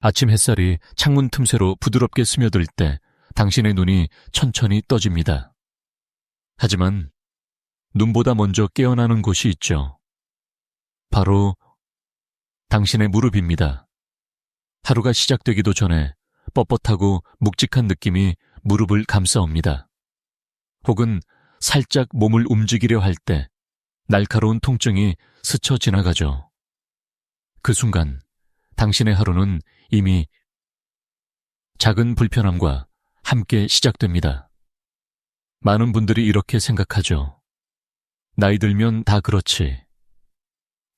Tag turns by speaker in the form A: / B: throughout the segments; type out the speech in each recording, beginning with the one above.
A: 아침 햇살이 창문 틈새로 부드럽게 스며들 때 당신의 눈이 천천히 떠집니다. 하지만 눈보다 먼저 깨어나는 곳이 있죠. 바로 당신의 무릎입니다. 하루가 시작되기도 전에 뻣뻣하고 묵직한 느낌이 무릎을 감싸옵니다. 혹은 살짝 몸을 움직이려 할 때 날카로운 통증이 스쳐 지나가죠. 그 순간 당신의 하루는 이미 작은 불편함과 함께 시작됩니다. 많은 분들이 이렇게 생각하죠. 나이 들면 다 그렇지.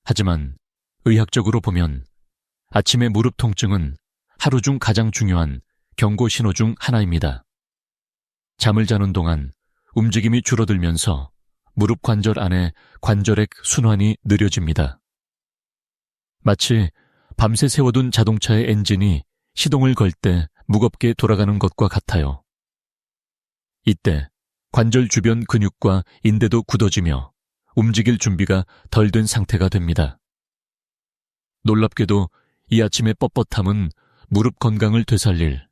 A: 하지만 의학적으로 보면 아침의 무릎 통증은 하루 중 가장 중요한 경고 신호 중 하나입니다. 잠을 자는 동안 움직임이 줄어들면서 무릎 관절 안에 관절액 순환이 느려집니다. 마치 밤새 세워둔 자동차의 엔진이 시동을 걸 때 무겁게 돌아가는 것과 같아요. 이때 관절 주변 근육과 인대도 굳어지며 움직일 준비가 덜 된 상태가 됩니다. 놀랍게도 이 아침의 뻣뻣함은 무릎 건강을 되살릴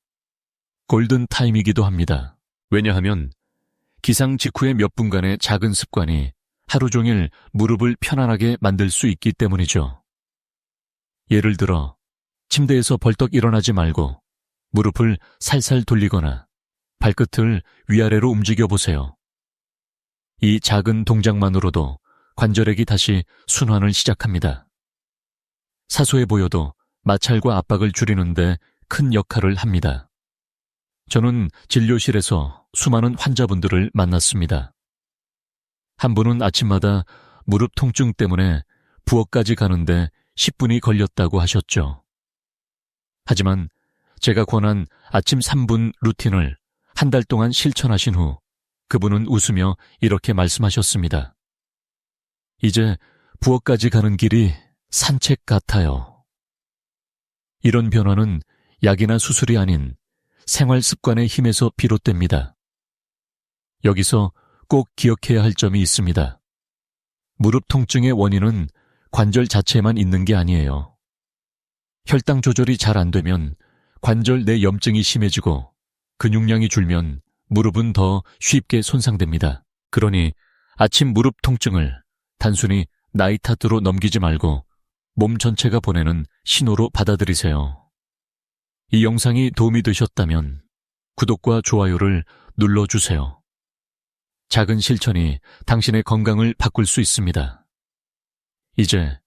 A: 골든 타임이기도 합니다. 왜냐하면 기상 직후의 몇 분간의 작은 습관이 하루 종일 무릎을 편안하게 만들 수 있기 때문이죠. 예를 들어 침대에서 벌떡 일어나지 말고 무릎을 살살 돌리거나 발끝을 위아래로 움직여 보세요. 이 작은 동작만으로도 관절액이 다시 순환을 시작합니다. 사소해 보여도 마찰과 압박을 줄이는데 큰 역할을 합니다. 저는 진료실에서 수많은 환자분들을 만났습니다. 한 분은 아침마다 무릎 통증 때문에 부엌까지 가는데 10분이 걸렸다고 하셨죠. 하지만 제가 권한 아침 3분 루틴을 한 달 동안 실천하신 후 그분은 웃으며 이렇게 말씀하셨습니다. 이제 부엌까지 가는 길이 산책 같아요. 이런 변화는 약이나 수술이 아닌 생활 습관의 힘에서 비롯됩니다. 여기서 꼭 기억해야 할 점이 있습니다. 무릎 통증의 원인은 관절 자체에만 있는 게 아니에요. 혈당 조절이 잘 안 되면 관절 내 염증이 심해지고 근육량이 줄면 무릎은 더 쉽게 손상됩니다. 그러니 아침 무릎 통증을 단순히 나이 탓으로 넘기지 말고 몸 전체가 보내는 신호로 받아들이세요. 이 영상이 도움이 되셨다면 구독과 좋아요를 눌러주세요. 작은 실천이 당신의 건강을 바꿀 수 있습니다. 이제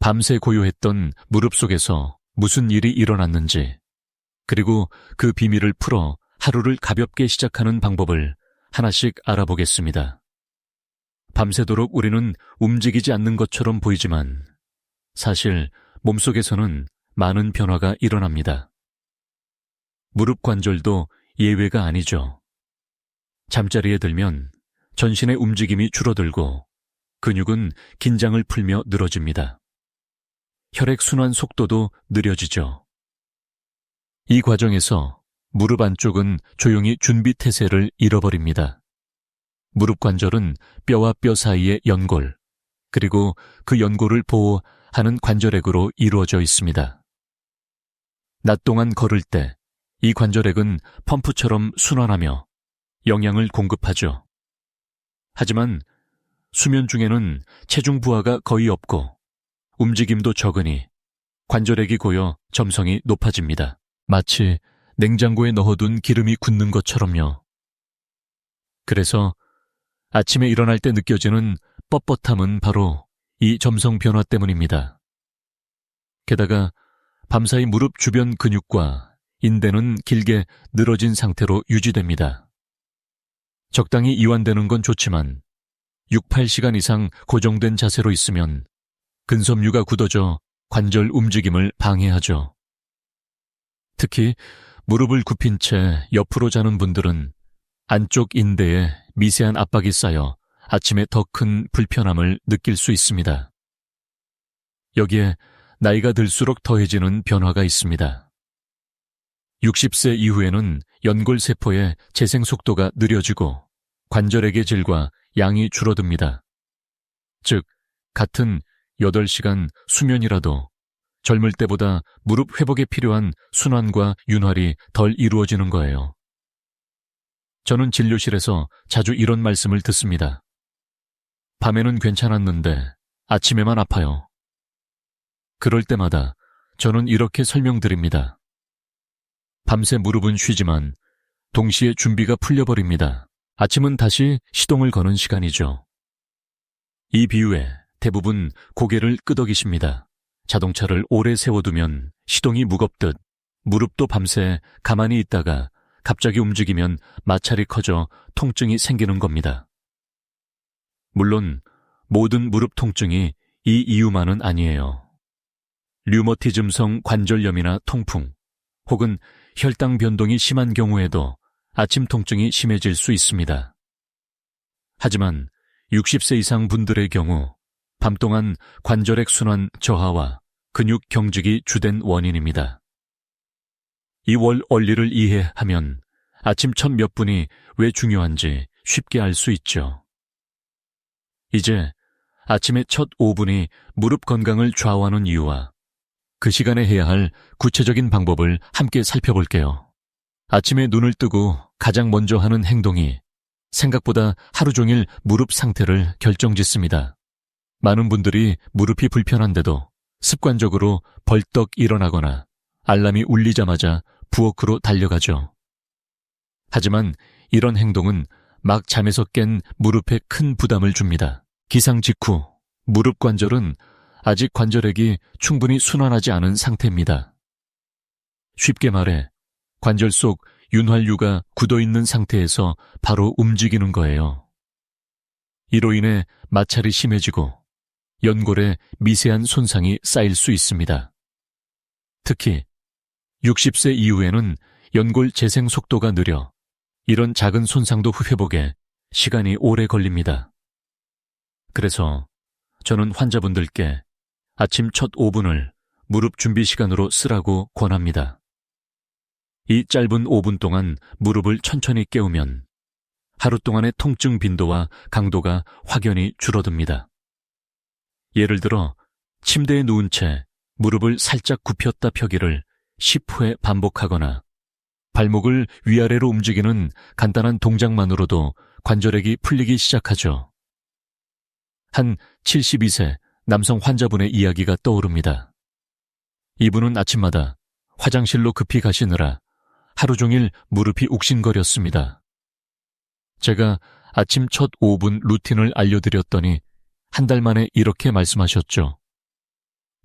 A: 밤새 고요했던 무릎 속에서 무슨 일이 일어났는지, 그리고 그 비밀을 풀어 하루를 가볍게 시작하는 방법을 하나씩 알아보겠습니다. 밤새도록 우리는 움직이지 않는 것처럼 보이지만 사실 몸속에서는 많은 변화가 일어납니다. 무릎 관절도 예외가 아니죠. 잠자리에 들면 전신의 움직임이 줄어들고 근육은 긴장을 풀며 늘어집니다. 혈액순환 속도도 느려지죠. 이 과정에서 무릎 안쪽은 조용히 준비태세를 잃어버립니다. 무릎 관절은 뼈와 뼈 사이의 연골, 그리고 그 연골을 보호하는 관절액으로 이루어져 있습니다. 낮 동안 걸을 때 이 관절액은 펌프처럼 순환하며 영양을 공급하죠. 하지만 수면 중에는 체중 부하가 거의 없고 움직임도 적으니 관절액이 고여 점성이 높아집니다. 마치 냉장고에 넣어둔 기름이 굳는 것처럼요. 그래서 아침에 일어날 때 느껴지는 뻣뻣함은 바로 이 점성 변화 때문입니다. 게다가 밤사이 무릎 주변 근육과 인대는 길게 늘어진 상태로 유지됩니다. 적당히 이완되는 건 좋지만 6, 8시간 이상 고정된 자세로 있으면 근섬유가 굳어져 관절 움직임을 방해하죠. 특히 무릎을 굽힌 채 옆으로 자는 분들은 안쪽 인대에 미세한 압박이 쌓여 아침에 더 큰 불편함을 느낄 수 있습니다. 여기에 나이가 들수록 더해지는 변화가 있습니다. 60세 이후에는 연골세포의 재생 속도가 느려지고 관절액의 질과 양이 줄어듭니다. 즉, 같은 8시간 수면이라도 젊을 때보다 무릎 회복에 필요한 순환과 윤활이 덜 이루어지는 거예요. 저는 진료실에서 자주 이런 말씀을 듣습니다. 밤에는 괜찮았는데 아침에만 아파요. 그럴 때마다 저는 이렇게 설명드립니다. 밤새 무릎은 쉬지만 동시에 준비가 풀려버립니다. 아침은 다시 시동을 거는 시간이죠. 이 비유에 대부분 고개를 끄덕이십니다. 자동차를 오래 세워두면 시동이 무겁듯 무릎도 밤새 가만히 있다가 갑자기 움직이면 마찰이 커져 통증이 생기는 겁니다. 물론 모든 무릎 통증이 이 이유만은 아니에요. 류머티즘성 관절염이나 통풍, 혹은 혈당 변동이 심한 경우에도 아침 통증이 심해질 수 있습니다. 하지만 60세 이상 분들의 경우 밤 동안 관절액 순환 저하와 근육 경직이 주된 원인입니다. 이 원리를 이해하면 아침 첫 몇 분이 왜 중요한지 쉽게 알 수 있죠. 이제 아침의 첫 5분이 무릎 건강을 좌우하는 이유와 그 시간에 해야 할 구체적인 방법을 함께 살펴볼게요. 아침에 눈을 뜨고 가장 먼저 하는 행동이 생각보다 하루 종일 무릎 상태를 결정짓습니다. 많은 분들이 무릎이 불편한데도 습관적으로 벌떡 일어나거나 알람이 울리자마자 부엌으로 달려가죠. 하지만 이런 행동은 막 잠에서 깬 무릎에 큰 부담을 줍니다. 기상 직후 무릎 관절은 아직 관절액이 충분히 순환하지 않은 상태입니다. 쉽게 말해 관절 속 윤활유가 굳어있는 상태에서 바로 움직이는 거예요. 이로 인해 마찰이 심해지고 연골에 미세한 손상이 쌓일 수 있습니다. 특히 60세 이후에는 연골 재생 속도가 느려 이런 작은 손상도 회복에 시간이 오래 걸립니다. 그래서 저는 환자분들께 아침 첫 5분을 무릎 준비 시간으로 쓰라고 권합니다. 이 짧은 5분 동안 무릎을 천천히 깨우면 하루 동안의 통증 빈도와 강도가 확연히 줄어듭니다. 예를 들어 침대에 누운 채 무릎을 살짝 굽혔다 펴기를 10회 반복하거나 발목을 위아래로 움직이는 간단한 동작만으로도 관절액이 풀리기 시작하죠. 한 72세 남성 환자분의 이야기가 떠오릅니다. 이분은 아침마다 화장실로 급히 가시느라 하루 종일 무릎이 욱신거렸습니다. 제가 아침 첫 5분 루틴을 알려드렸더니 한 달 만에 이렇게 말씀하셨죠.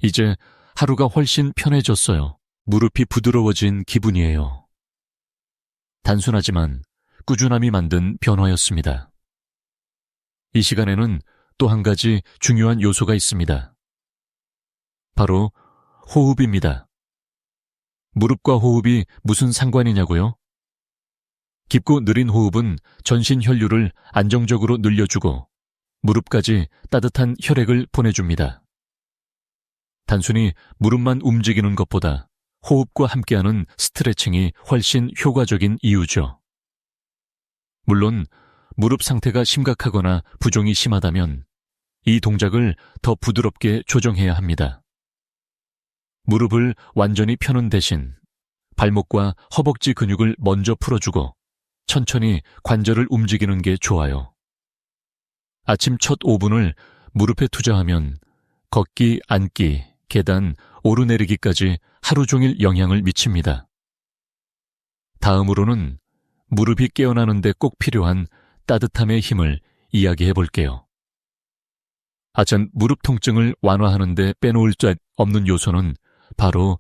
A: 이제 하루가 훨씬 편해졌어요. 무릎이 부드러워진 기분이에요. 단순하지만 꾸준함이 만든 변화였습니다. 이 시간에는 또 한 가지 중요한 요소가 있습니다. 바로 호흡입니다. 무릎과 호흡이 무슨 상관이냐고요? 깊고 느린 호흡은 전신 혈류를 안정적으로 늘려주고 무릎까지 따뜻한 혈액을 보내줍니다. 단순히 무릎만 움직이는 것보다 호흡과 함께하는 스트레칭이 훨씬 효과적인 이유죠. 물론 무릎 상태가 심각하거나 부종이 심하다면 이 동작을 더 부드럽게 조정해야 합니다. 무릎을 완전히 펴는 대신 발목과 허벅지 근육을 먼저 풀어주고 천천히 관절을 움직이는 게 좋아요. 아침 첫 5분을 무릎에 투자하면 걷기, 앉기, 계단, 오르내리기까지 하루 종일 영향을 미칩니다. 다음으로는 무릎이 깨어나는데 꼭 필요한 따뜻함의 힘을 이야기해 볼게요. 무릎 통증을 완화하는 데 빼놓을 수 없는 요소는 바로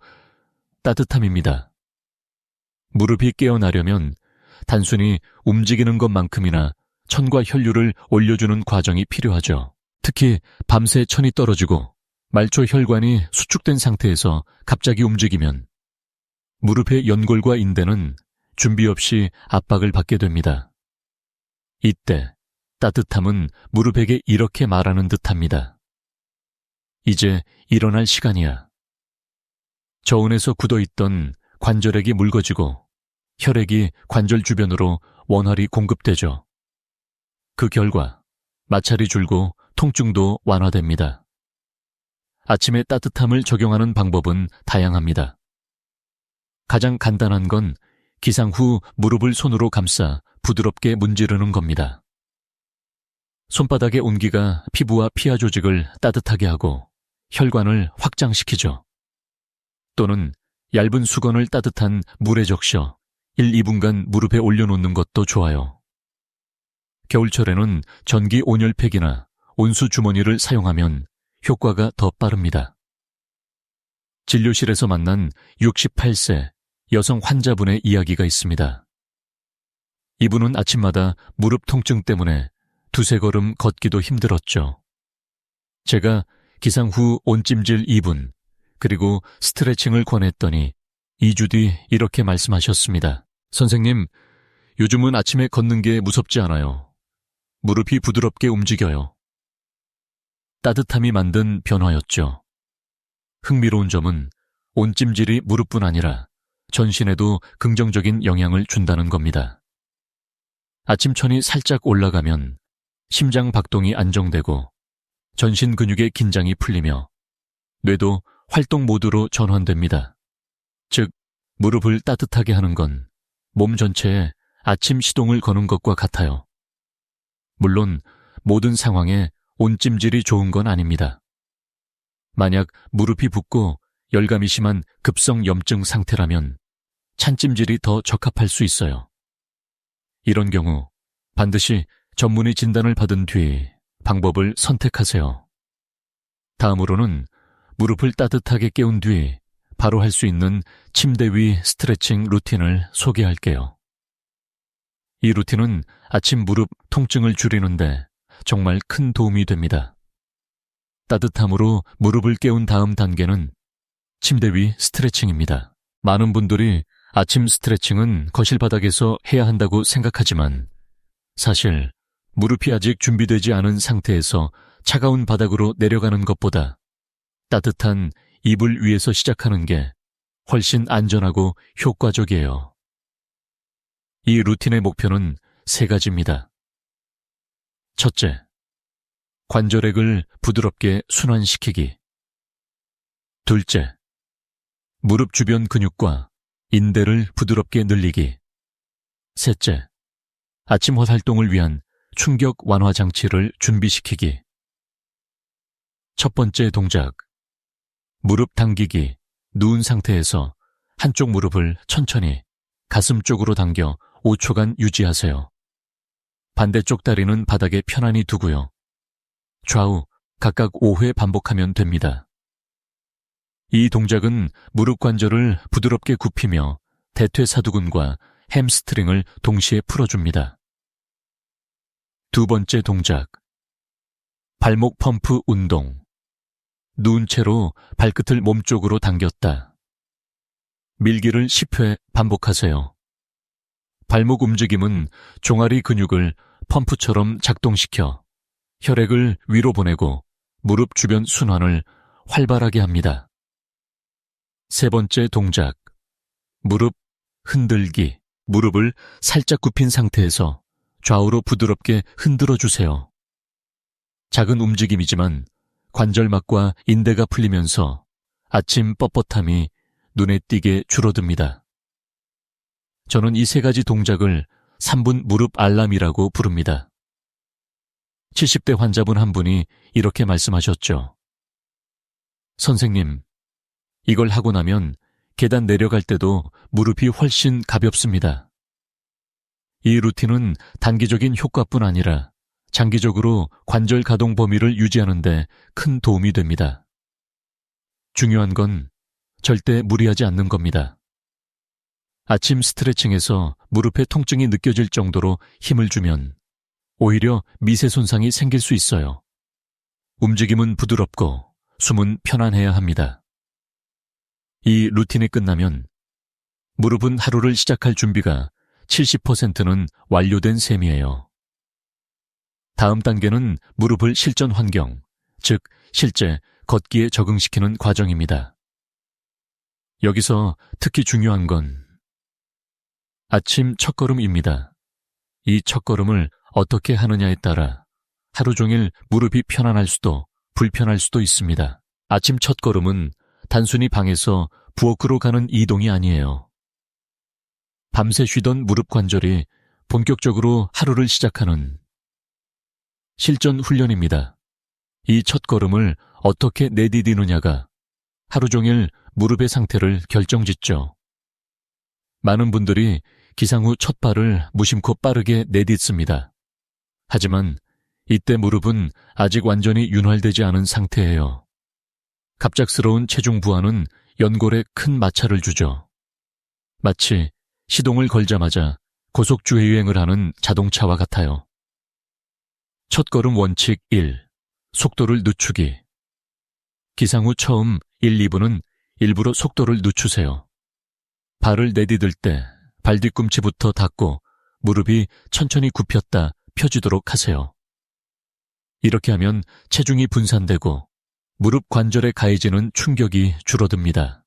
A: 따뜻함입니다. 무릎이 깨어나려면 단순히 움직이는 것만큼이나 천과 혈류를 올려주는 과정이 필요하죠. 특히 밤새 천이 떨어지고 말초 혈관이 수축된 상태에서 갑자기 움직이면 무릎의 연골과 인대는 준비 없이 압박을 받게 됩니다. 이때 따뜻함은 무릎에게 이렇게 말하는 듯합니다. 이제 일어날 시간이야. 저온에서 굳어있던 관절액이 묽어지고 혈액이 관절 주변으로 원활히 공급되죠. 그 결과 마찰이 줄고 통증도 완화됩니다. 아침에 따뜻함을 적용하는 방법은 다양합니다. 가장 간단한 건 기상 후 무릎을 손으로 감싸 부드럽게 문지르는 겁니다. 손바닥의 온기가 피부와 피하 조직을 따뜻하게 하고 혈관을 확장시키죠. 또는 얇은 수건을 따뜻한 물에 적셔 1, 2분간 무릎에 올려놓는 것도 좋아요. 겨울철에는 전기 온열팩이나 온수 주머니를 사용하면 효과가 더 빠릅니다. 진료실에서 만난 68세 여성 환자분의 이야기가 있습니다. 이분은 아침마다 무릎 통증 때문에 두세 걸음 걷기도 힘들었죠. 제가 기상 후 온찜질 2분, 그리고 스트레칭을 권했더니 2주 뒤 이렇게 말씀하셨습니다. 선생님, 요즘은 아침에 걷는 게 무섭지 않아요. 무릎이 부드럽게 움직여요. 따뜻함이 만든 변화였죠. 흥미로운 점은 온찜질이 무릎뿐 아니라 전신에도 긍정적인 영향을 준다는 겁니다. 아침천이 살짝 올라가면 심장 박동이 안정되고 전신 근육의 긴장이 풀리며 뇌도 활동 모드로 전환됩니다. 즉, 무릎을 따뜻하게 하는 건 몸 전체에 아침 시동을 거는 것과 같아요. 물론 모든 상황에 온찜질이 좋은 건 아닙니다. 만약 무릎이 붓고 열감이 심한 급성 염증 상태라면 찬찜질이 더 적합할 수 있어요. 이런 경우 반드시 전문의 진단을 받은 뒤 방법을 선택하세요. 다음으로는 무릎을 따뜻하게 깨운 뒤 바로 할 수 있는 침대 위 스트레칭 루틴을 소개할게요. 이 루틴은 아침 무릎 통증을 줄이는데 정말 큰 도움이 됩니다. 따뜻함으로 무릎을 깨운 다음 단계는 침대 위 스트레칭입니다. 많은 분들이 아침 스트레칭은 거실 바닥에서 해야 한다고 생각하지만 사실 무릎이 아직 준비되지 않은 상태에서 차가운 바닥으로 내려가는 것보다 따뜻한 이불 위에서 시작하는 게 훨씬 안전하고 효과적이에요. 이 루틴의 목표는 3가지입니다. 첫째, 관절액을 부드럽게 순환시키기. 둘째, 무릎 주변 근육과 인대를 부드럽게 늘리기. 셋째, 아침 활동을 위한 충격 완화 장치를 준비시키기. 첫 번째 동작, 무릎 당기기. 누운 상태에서 한쪽 무릎을 천천히 가슴 쪽으로 당겨 5초간 유지하세요. 반대쪽 다리는 바닥에 편안히 두고요. 좌우 각각 5회 반복하면 됩니다. 이 동작은 무릎 관절을 부드럽게 굽히며 대퇴사두근과 햄스트링을 동시에 풀어줍니다. 두 번째 동작, 발목 펌프 운동. 누운 채로 발끝을 몸쪽으로 당겼다. 밀기를 10회 반복하세요. 발목 움직임은 종아리 근육을 펌프처럼 작동시켜 혈액을 위로 보내고 무릎 주변 순환을 활발하게 합니다. 세 번째 동작, 무릎 흔들기. 무릎을 살짝 굽힌 상태에서 좌우로 부드럽게 흔들어 주세요. 작은 움직임이지만 관절막과 인대가 풀리면서 아침 뻣뻣함이 눈에 띄게 줄어듭니다. 저는 이 3가지 동작을 3분 무릎 알람이라고 부릅니다. 70대 환자분 한 분이 이렇게 말씀하셨죠. 선생님, 이걸 하고 나면 계단 내려갈 때도 무릎이 훨씬 가볍습니다. 이 루틴은 단기적인 효과뿐 아니라 장기적으로 관절 가동 범위를 유지하는 데 큰 도움이 됩니다. 중요한 건 절대 무리하지 않는 겁니다. 아침 스트레칭에서 무릎의 통증이 느껴질 정도로 힘을 주면 오히려 미세 손상이 생길 수 있어요. 움직임은 부드럽고 숨은 편안해야 합니다. 이 루틴이 끝나면 무릎은 하루를 시작할 준비가 70%는 완료된 셈이에요. 다음 단계는 무릎을 실전 환경, 즉 실제 걷기에 적응시키는 과정입니다. 여기서 특히 중요한 건 아침 첫걸음입니다. 이 첫걸음을 어떻게 하느냐에 따라 하루 종일 무릎이 편안할 수도 불편할 수도 있습니다. 아침 첫걸음은 단순히 방에서 부엌으로 가는 이동이 아니에요. 밤새 쉬던 무릎 관절이 본격적으로 하루를 시작하는 실전 훈련입니다. 이 첫걸음을 어떻게 내디디느냐가 하루 종일 무릎의 상태를 결정짓죠. 많은 분들이 기상 후 첫 발을 무심코 빠르게 내딛습니다. 하지만 이때 무릎은 아직 완전히 윤활되지 않은 상태예요. 갑작스러운 체중 부하는 연골에 큰 마찰을 주죠. 마치 시동을 걸자마자 고속 주행을 하는 자동차와 같아요. 첫걸음 원칙 1. 속도를 늦추기. 기상 후 처음 1, 2분은 일부러 속도를 늦추세요. 발을 내디딜 때 발 뒤꿈치부터 닿고 무릎이 천천히 굽혔다 펴지도록 하세요. 이렇게 하면 체중이 분산되고 무릎 관절에 가해지는 충격이 줄어듭니다.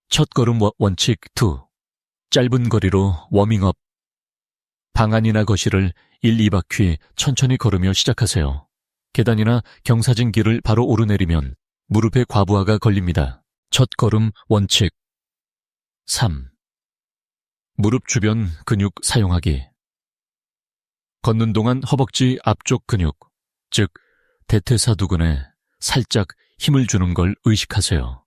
A: 첫걸음 원칙 2. 짧은 거리로 워밍업. 방 안이나 거실을 1, 2바퀴 천천히 걸으며 시작하세요. 계단이나 경사진 길을 바로 오르내리면 무릎에 과부하가 걸립니다. 첫걸음 원칙 3. 무릎 주변 근육 사용하기. 걷는 동안 허벅지 앞쪽 근육, 즉 대퇴사두근에 살짝 힘을 주는 걸 의식하세요.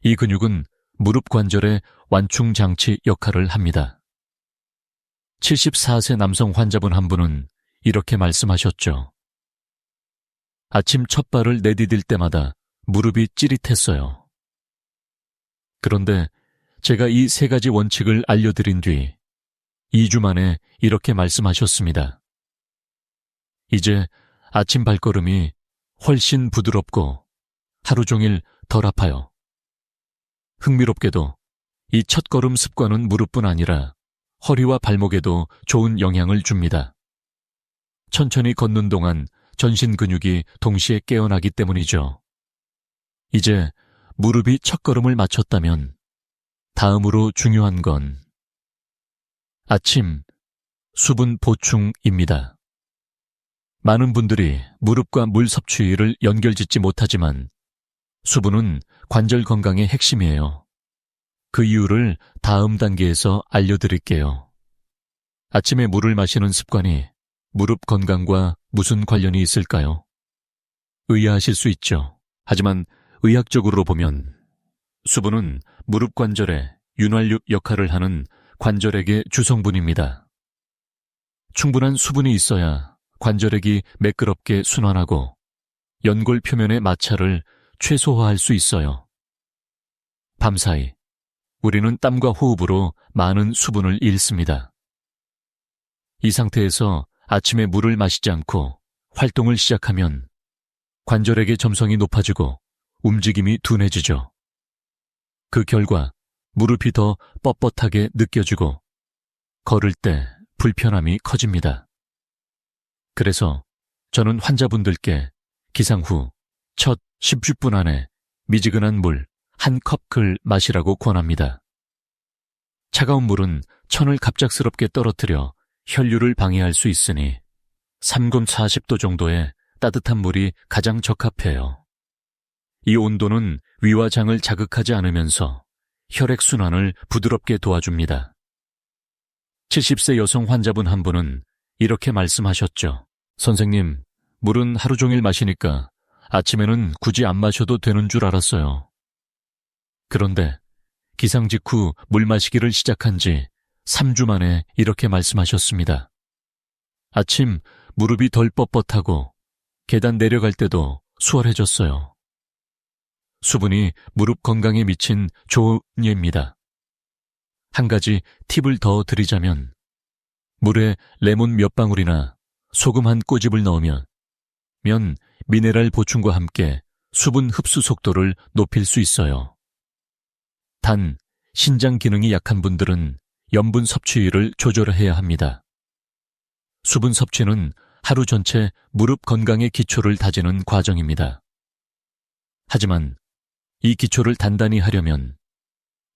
A: 이 근육은 무릎 관절의 완충장치 역할을 합니다. 74세 남성 환자분 한 분은 이렇게 말씀하셨죠. 아침 첫 발을 내디딜 때마다 무릎이 찌릿했어요. 그런데 제가 이 3가지 원칙을 알려드린 뒤 2주 만에 이렇게 말씀하셨습니다. 이제 아침 발걸음이 훨씬 부드럽고 하루 종일 덜 아파요. 흥미롭게도 이 첫걸음 습관은 무릎뿐 아니라 허리와 발목에도 좋은 영향을 줍니다. 천천히 걷는 동안 전신 근육이 동시에 깨어나기 때문이죠. 이제 무릎이 첫걸음을 마쳤다면 다음으로 중요한 건 아침 수분 보충입니다. 많은 분들이 무릎과 물 섭취를 연결짓지 못하지만 수분은 관절 건강의 핵심이에요. 그 이유를 다음 단계에서 알려드릴게요. 아침에 물을 마시는 습관이 무릎 건강과 무슨 관련이 있을까요? 의아하실 수 있죠. 하지만 의학적으로 보면 수분은 무릎 관절에 윤활유 역할을 하는 관절액의 주성분입니다. 충분한 수분이 있어야 관절액이 매끄럽게 순환하고 연골 표면의 마찰을 최소화할 수 있어요. 밤사이 우리는 땀과 호흡으로 많은 수분을 잃습니다. 이 상태에서 아침에 물을 마시지 않고 활동을 시작하면 관절액의 점성이 높아지고 움직임이 둔해지죠. 그 결과 무릎이 더 뻣뻣하게 느껴지고 걸을 때 불편함이 커집니다. 그래서 저는 환자분들께 기상 후 첫 10분 안에 미지근한 물 1컵을 마시라고 권합니다. 차가운 물은 천을 갑작스럽게 떨어뜨려 혈류를 방해할 수 있으니 3군 40도 정도의 따뜻한 물이 가장 적합해요. 이 온도는 위와 장을 자극하지 않으면서 혈액순환을 부드럽게 도와줍니다. 70세 여성 환자분 한 분은 이렇게 말씀하셨죠. 선생님, 물은 하루 종일 마시니까 아침에는 굳이 안 마셔도 되는 줄 알았어요. 그런데 기상 직후 물 마시기를 시작한 지 3주 만에 이렇게 말씀하셨습니다. 아침 무릎이 덜 뻣뻣하고 계단 내려갈 때도 수월해졌어요. 수분이 무릎 건강에 미친 좋은 예입니다. 한 가지 팁을 더 드리자면 물에 레몬 몇 방울이나 소금 한 꼬집을 넣으면 미네랄 보충과 함께 수분 흡수 속도를 높일 수 있어요. 단, 신장 기능이 약한 분들은 염분 섭취를 조절해야 합니다. 수분 섭취는 하루 전체 무릎 건강의 기초를 다지는 과정입니다. 하지만 이 기초를 단단히 하려면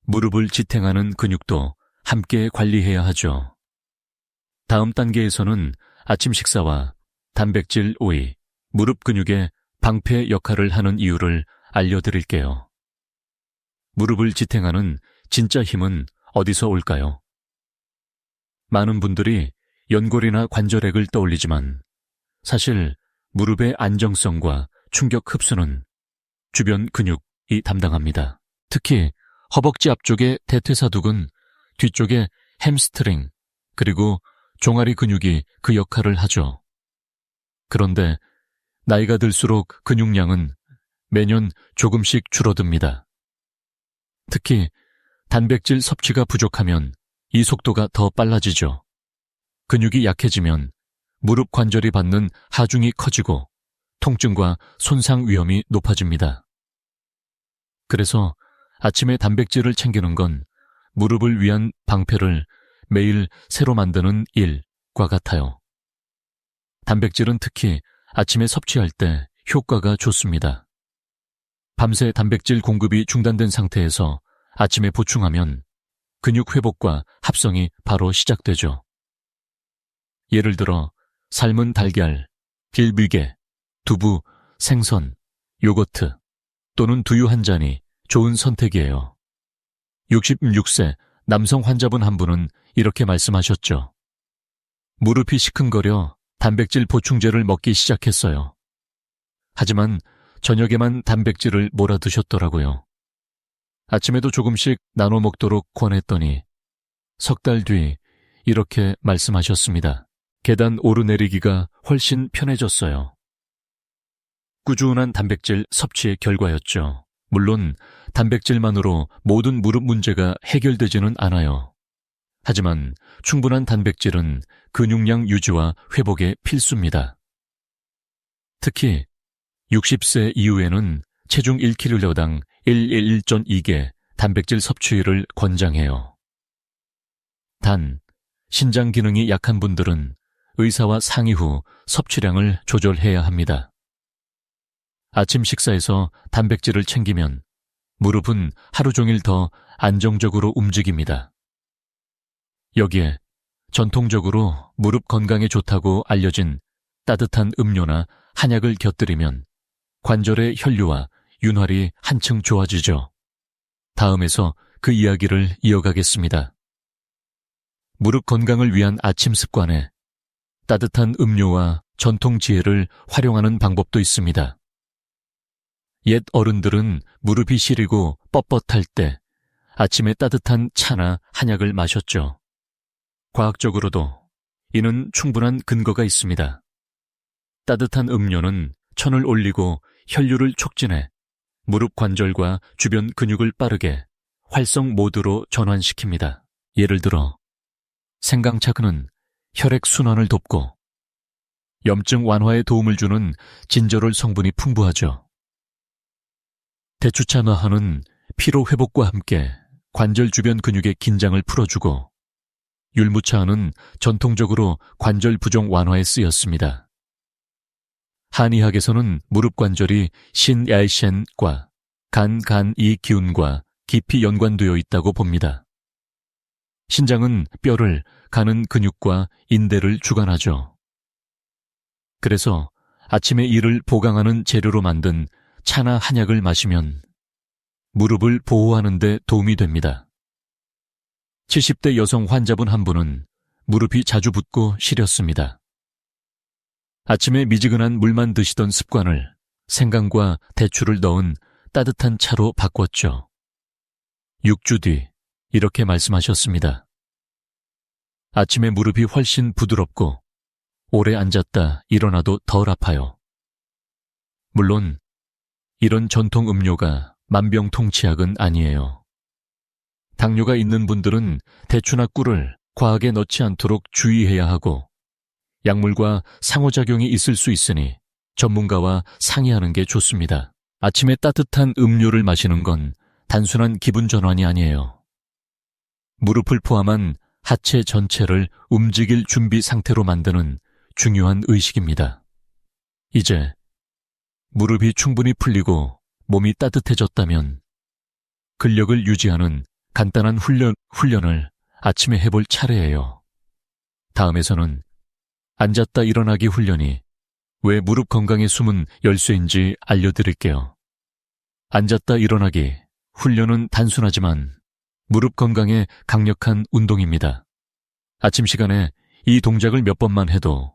A: 무릎을 지탱하는 근육도 함께 관리해야 하죠. 다음 단계에서는 아침 식사와 단백질 오이, 무릎 근육의 방패 역할을 하는 이유를 알려드릴게요. 무릎을 지탱하는 진짜 힘은 어디서 올까요? 많은 분들이 연골이나 관절액을 떠올리지만 사실 무릎의 안정성과 충격 흡수는 주변 근육이 담당합니다. 특히 허벅지 앞쪽의 대퇴사두근, 뒤쪽의 햄스트링, 그리고 종아리 근육이 그 역할을 하죠. 그런데 나이가 들수록 근육량은 매년 조금씩 줄어듭니다. 특히 단백질 섭취가 부족하면 이 속도가 더 빨라지죠. 근육이 약해지면 무릎 관절이 받는 하중이 커지고 통증과 손상 위험이 높아집니다. 그래서 아침에 단백질을 챙기는 건 무릎을 위한 방패를 매일 새로 만드는 일과 같아요. 단백질은 특히 아침에 섭취할 때 효과가 좋습니다. 밤새 단백질 공급이 중단된 상태에서 아침에 보충하면 근육 회복과 합성이 바로 시작되죠. 예를 들어 삶은 달걀, 빌비게, 두부, 생선, 요거트 또는 두유 한 잔이 좋은 선택이에요. 66세 남성 환자분 한 분은 이렇게 말씀하셨죠. 무릎이 시큰거려 단백질 보충제를 먹기 시작했어요. 하지만 저녁에만 단백질을 몰아드셨더라고요. 아침에도 조금씩 나눠 먹도록 권했더니 석 달 뒤 이렇게 말씀하셨습니다. 계단 오르내리기가 훨씬 편해졌어요. 꾸준한 단백질 섭취의 결과였죠. 물론 단백질만으로 모든 무릎 문제가 해결되지는 않아요. 하지만 충분한 단백질은 근육량 유지와 회복에 필수입니다. 특히 60세 이후에는 체중 1kg당 1.2개 단백질 섭취를 권장해요. 단, 신장 기능이 약한 분들은 의사와 상의 후 섭취량을 조절해야 합니다. 아침 식사에서 단백질을 챙기면 무릎은 하루 종일 더 안정적으로 움직입니다. 여기에 전통적으로 무릎 건강에 좋다고 알려진 따뜻한 음료나 한약을 곁들이면 관절의 혈류와 윤활이 한층 좋아지죠. 다음에서 그 이야기를 이어가겠습니다. 무릎 건강을 위한 아침 습관에 따뜻한 음료와 전통 지혜를 활용하는 방법도 있습니다. 옛 어른들은 무릎이 시리고 뻣뻣할 때 아침에 따뜻한 차나 한약을 마셨죠. 과학적으로도 이는 충분한 근거가 있습니다. 따뜻한 음료는 천을 올리고 혈류를 촉진해 무릎 관절과 주변 근육을 빠르게 활성 모드로 전환시킵니다. 예를 들어 생강차는 혈액 순환을 돕고 염증 완화에 도움을 주는 진저롤 성분이 풍부하죠. 대추차마하는 피로 회복과 함께 관절 주변 근육의 긴장을 풀어주고 율무차는 전통적으로 관절 부종 완화에 쓰였습니다. 한의학에서는 무릎 관절이 신야이셴과 간이 기운과 깊이 연관되어 있다고 봅니다. 신장은 뼈를, 간은 근육과 인대를 주관하죠. 그래서 아침에 이를 보강하는 재료로 만든 차나 한약을 마시면 무릎을 보호하는 데 도움이 됩니다. 70대 여성 환자분 한 분은 무릎이 자주 붓고 시렸습니다. 아침에 미지근한 물만 드시던 습관을 생강과 대추를 넣은 따뜻한 차로 바꿨죠. 6주 뒤 이렇게 말씀하셨습니다. 아침에 무릎이 훨씬 부드럽고 오래 앉았다 일어나도 덜 아파요. 물론 이런 전통 음료가 만병통치약은 아니에요. 당뇨가 있는 분들은 대추나 꿀을 과하게 넣지 않도록 주의해야 하고 약물과 상호작용이 있을 수 있으니 전문가와 상의하는 게 좋습니다. 아침에 따뜻한 음료를 마시는 건 단순한 기분 전환이 아니에요. 무릎을 포함한 하체 전체를 움직일 준비 상태로 만드는 중요한 의식입니다. 이제 무릎이 충분히 풀리고 몸이 따뜻해졌다면 근력을 유지하는 간단한 훈련을 아침에 해볼 차례예요. 다음에서는 앉았다 일어나기 훈련이 왜 무릎 건강의 숨은 열쇠인지 알려드릴게요. 앉았다 일어나기 훈련은 단순하지만 무릎 건강에 강력한 운동입니다. 아침 시간에 이 동작을 몇 번만 해도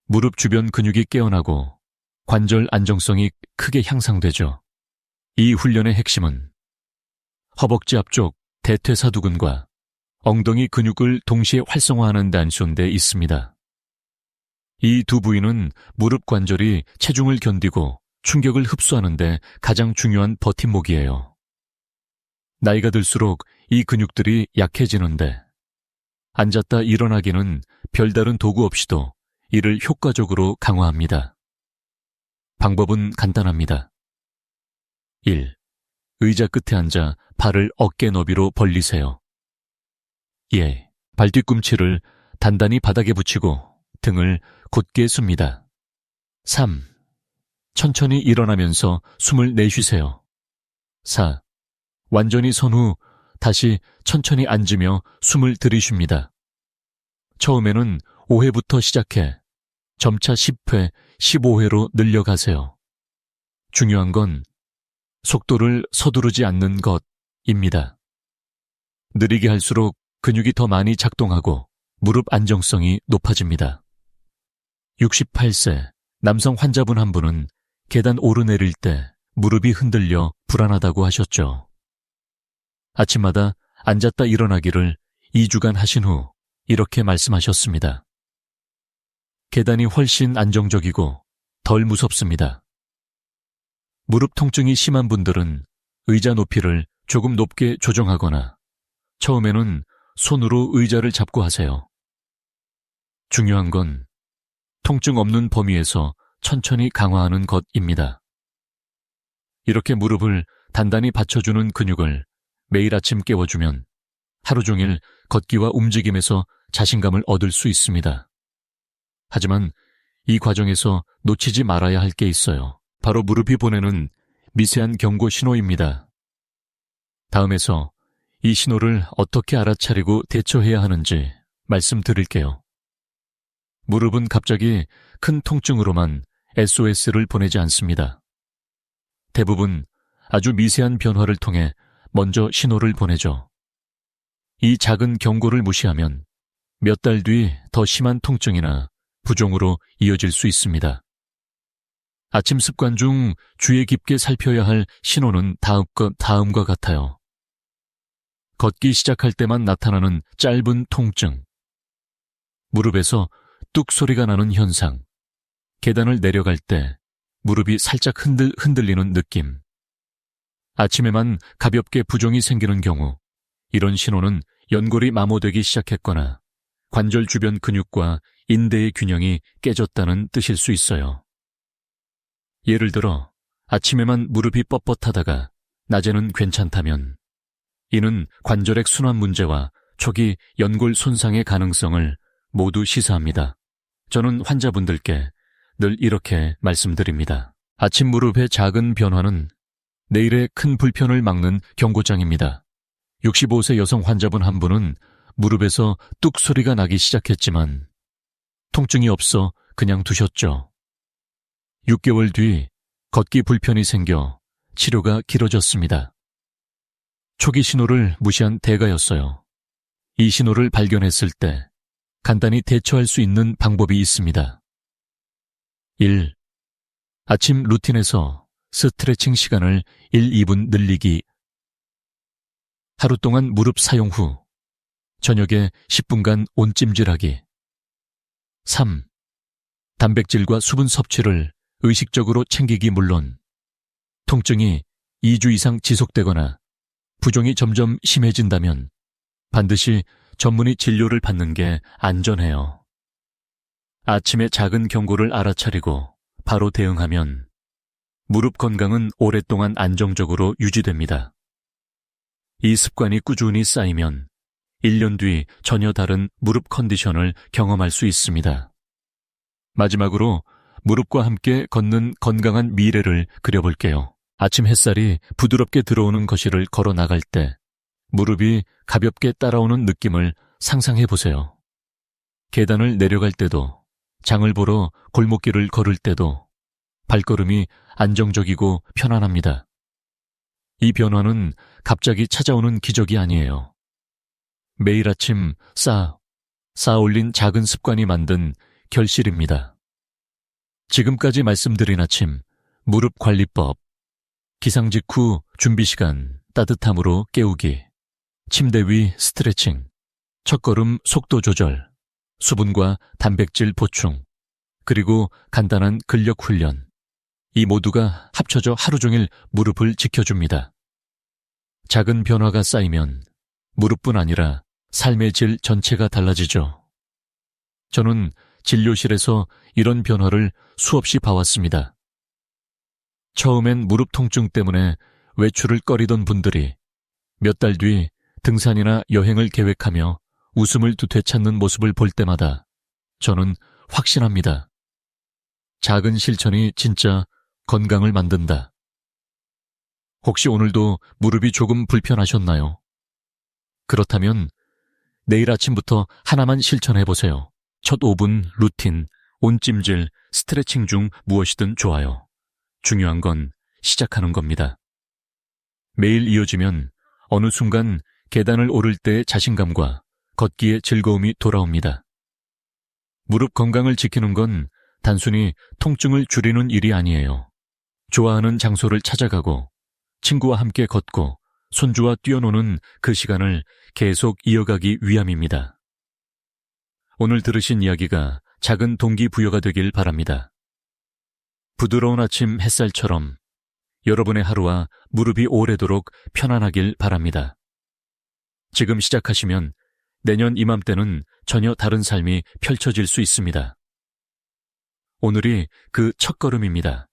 A: 무릎 주변 근육이 깨어나고 관절 안정성이 크게 향상되죠. 이 훈련의 핵심은 허벅지 앞쪽 대퇴사두근과 엉덩이 근육을 동시에 활성화하는 단순 데 있습니다. 이 두 부위는 무릎 관절이 체중을 견디고 충격을 흡수하는 데 가장 중요한 버팀목이에요. 나이가 들수록 이 근육들이 약해지는데 앉았다 일어나기는 별다른 도구 없이도 이를 효과적으로 강화합니다. 방법은 간단합니다. 1. 의자 끝에 앉아 발을 어깨 너비로 벌리세요. 2. 발뒤꿈치를 단단히 바닥에 붙이고 등을 곧게 씁니다. 3. 천천히 일어나면서 숨을 내쉬세요. 4. 완전히 선 후 다시 천천히 앉으며 숨을 들이쉽니다. 처음에는 5회부터 시작해 점차 10회, 15회로 늘려가세요. 중요한 건 속도를 서두르지 않는 것입니다. 느리게 할수록 근육이 더 많이 작동하고 무릎 안정성이 높아집니다. 68세 남성 환자분 한 분은 계단 오르내릴 때 무릎이 흔들려 불안하다고 하셨죠. 아침마다 앉았다 일어나기를 2주간 하신 후 이렇게 말씀하셨습니다. 계단이 훨씬 안정적이고 덜 무섭습니다. 무릎 통증이 심한 분들은 의자 높이를 조금 높게 조정하거나 처음에는 손으로 의자를 잡고 하세요. 중요한 건 통증 없는 범위에서 천천히 강화하는 것입니다. 이렇게 무릎을 단단히 받쳐주는 근육을 매일 아침 깨워주면 하루 종일 걷기와 움직임에서 자신감을 얻을 수 있습니다. 하지만 이 과정에서 놓치지 말아야 할 게 있어요. 바로 무릎이 보내는 미세한 경고 신호입니다. 다음에서 이 신호를 어떻게 알아차리고 대처해야 하는지 말씀드릴게요. 무릎은 갑자기 큰 통증으로만 SOS를 보내지 않습니다. 대부분 아주 미세한 변화를 통해 먼저 신호를 보내죠. 이 작은 경고를 무시하면 몇 달 뒤 더 심한 통증이나 부종으로 이어질 수 있습니다. 아침 습관 중 주의 깊게 살펴야 할 신호는 다음과 같아요. 걷기 시작할 때만 나타나는 짧은 통증, 무릎에서 뚝 소리가 나는 현상, 계단을 내려갈 때 무릎이 살짝 흔들리는 느낌, 아침에만 가볍게 부종이 생기는 경우 이런 신호는 연골이 마모되기 시작했거나 관절 주변 근육과 인대의 균형이 깨졌다는 뜻일 수 있어요. 예를 들어 아침에만 무릎이 뻣뻣하다가 낮에는 괜찮다면 이는 관절액 순환 문제와 초기 연골 손상의 가능성을 모두 시사합니다. 저는 환자분들께 늘 이렇게 말씀드립니다. 아침 무릎의 작은 변화는 내일의 큰 불편을 막는 경고장입니다. 65세 여성 환자분 한 분은 무릎에서 뚝 소리가 나기 시작했지만 통증이 없어 그냥 두셨죠. 6개월 뒤 걷기 불편이 생겨 치료가 길어졌습니다. 초기 신호를 무시한 대가였어요. 이 신호를 발견했을 때 간단히 대처할 수 있는 방법이 있습니다. 1. 아침 루틴에서 스트레칭 시간을 1, 2분 늘리기. 하루 동안 무릎 사용 후 저녁에 10분간 온찜질하기. 3. 단백질과 수분 섭취를 의식적으로 챙기기. 물론 통증이 2주 이상 지속되거나 부종이 점점 심해진다면 반드시 전문의 진료를 받는 게 안전해요. 아침에 작은 경고를 알아차리고 바로 대응하면 무릎 건강은 오랫동안 안정적으로 유지됩니다. 이 습관이 꾸준히 쌓이면 1년 뒤 전혀 다른 무릎 컨디션을 경험할 수 있습니다. 마지막으로 무릎과 함께 걷는 건강한 미래를 그려볼게요. 아침 햇살이 부드럽게 들어오는 거실을 걸어 나갈 때 무릎이 가볍게 따라오는 느낌을 상상해 보세요. 계단을 내려갈 때도 장을 보러 골목길을 걸을 때도 발걸음이 안정적이고 편안합니다. 이 변화는 갑자기 찾아오는 기적이 아니에요. 매일 아침 쌓아올린 작은 습관이 만든 결실입니다. 지금까지 말씀드린 아침, 무릎 관리법, 기상 직후 준비 시간 따뜻함으로 깨우기, 침대 위 스트레칭, 첫걸음 속도 조절, 수분과 단백질 보충, 그리고 간단한 근력 훈련. 이 모두가 합쳐져 하루 종일 무릎을 지켜줍니다. 작은 변화가 쌓이면 무릎뿐 아니라 삶의 질 전체가 달라지죠. 저는 진료실에서 이런 변화를 수없이 봐왔습니다. 처음엔 무릎 통증 때문에 외출을 꺼리던 분들이 몇 달 뒤 등산이나 여행을 계획하며 웃음을 되찾는 모습을 볼 때마다 저는 확신합니다. 작은 실천이 진짜 건강을 만든다. 혹시 오늘도 무릎이 조금 불편하셨나요? 그렇다면 내일 아침부터 하나만 실천해보세요. 첫 5분 루틴, 온찜질, 스트레칭 중 무엇이든 좋아요. 중요한 건 시작하는 겁니다. 매일 이어지면 어느 순간 계단을 오를 때의 자신감과 걷기의 즐거움이 돌아옵니다. 무릎 건강을 지키는 건 단순히 통증을 줄이는 일이 아니에요. 좋아하는 장소를 찾아가고 친구와 함께 걷고 손주와 뛰어노는 그 시간을 계속 이어가기 위함입니다. 오늘 들으신 이야기가 작은 동기부여가 되길 바랍니다. 부드러운 아침 햇살처럼 여러분의 하루와 무릎이 오래도록 편안하길 바랍니다. 지금 시작하시면 내년 이맘때는 전혀 다른 삶이 펼쳐질 수 있습니다. 오늘이 그 첫걸음입니다.